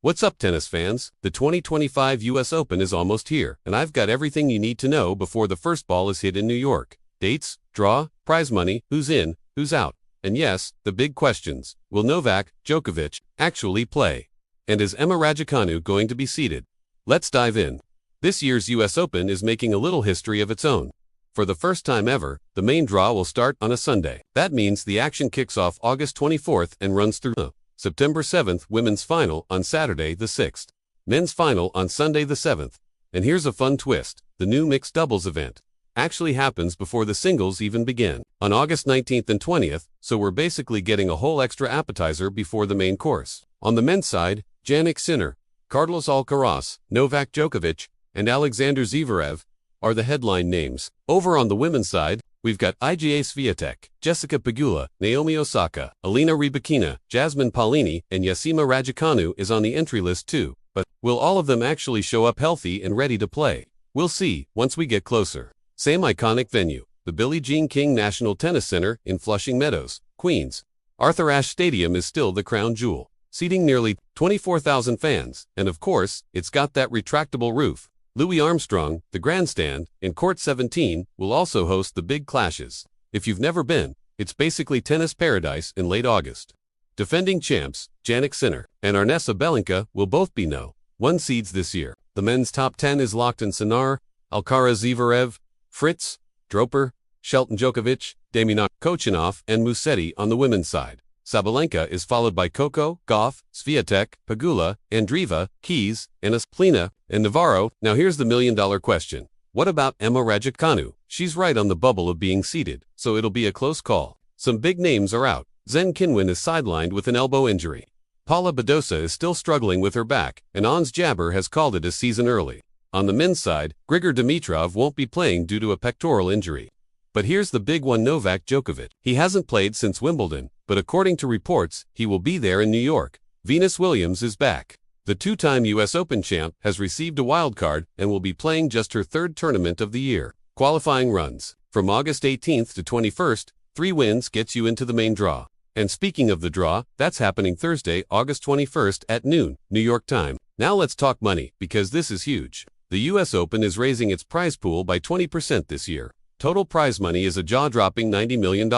What's up, tennis fans? The 2025 US Open is almost here, and I've got everything you need to know before the first ball is hit in New York. Dates, draw, prize money, who's in, who's out, and yes, the big questions. Will Novak Djokovic actually play? And is Emma Raducanu going to be seeded? Let's dive in. This year's US Open is making a little history of its own. For the first time ever, the main draw will start on a Sunday. That means the action kicks off August 24th and runs through September 7th, women's final on Saturday the 6th, men's final on Sunday the 7th. And here's a fun twist: the new mixed doubles event actually happens before the singles even begin, on August 19th and 20th, so we're basically getting a whole extra appetizer before the main course. On the men's side, Jannik Sinner, Carlos Alcaraz, Novak Djokovic, and Alexander Zverev are the headline names. Over on the women's side, we've got Iga Swiatek, Jessica Pegula, Naomi Osaka, Elena Rybakina, Jasmine Paolini, and Emma Raducanu is on the entry list too. But will all of them actually show up healthy and ready to play? We'll see once we get closer. Same iconic venue, the Billie Jean King National Tennis Center in Flushing Meadows, Queens. Arthur Ashe Stadium is still the crown jewel, seating nearly 24,000 fans, and of course, it's got that retractable roof. Louis Armstrong, the grandstand, in Court 17, will also host the big clashes. If you've never been, it's basically tennis paradise in late August. Defending champs, Jannik Sinner and Arnesa Belinka will both be No.1 seeds this year. The men's top 10 is locked in Sinner, Alcaraz, Zverev, Fritz, Draper, Shelton Djokovic, Damian Kochanov, and Musetti. On the women's side, Sabalenka is followed by Coco, Gauff, Swiatek, Pegula, Andreeva, Keys, Plina, and Navarro. Now here's the million-dollar question. What about Emma Raducanu? She's right on the bubble of being seeded, so it'll be a close call. Some big names are out. Zheng Qinwen is sidelined with an elbow injury. Paula Badosa is still struggling with her back, and Ons Jabeur has called it a season early. On the men's side, Grigor Dimitrov won't be playing due to a pectoral injury. But here's the big one: Novak Djokovic. He hasn't played since Wimbledon, but according to reports, he will be there in New York. Venus Williams is back. The two-time US Open champ has received a wildcard and will be playing just her third tournament of the year. Qualifying runs from August 18th to 21st, 3 wins gets you into the main draw. And speaking of the draw, that's happening Thursday, August 21st at noon, New York time. Now let's talk money, because this is huge. The US Open is raising its prize pool by 20% this year. Total prize money is a jaw-dropping $90 million.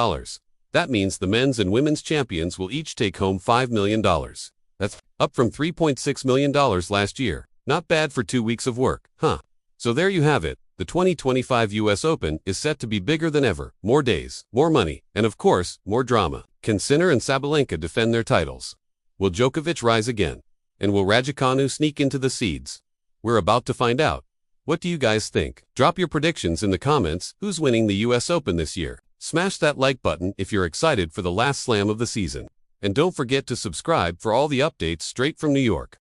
That means the men's and women's champions will each take home $5 million. That's up from $3.6 million last year. Not bad for 2 weeks of work, huh? So there you have it. The 2025 US Open is set to be bigger than ever. More days, more money, and of course, more drama. Can Sinner and Sabalenka defend their titles? Will Djokovic rise again? And will Raducanu sneak into the seeds? We're about to find out. What do you guys think? Drop your predictions in the comments. Who's winning the US Open this year? Smash that like button if you're excited for the last slam of the season. And don't forget to subscribe for all the updates straight from New York.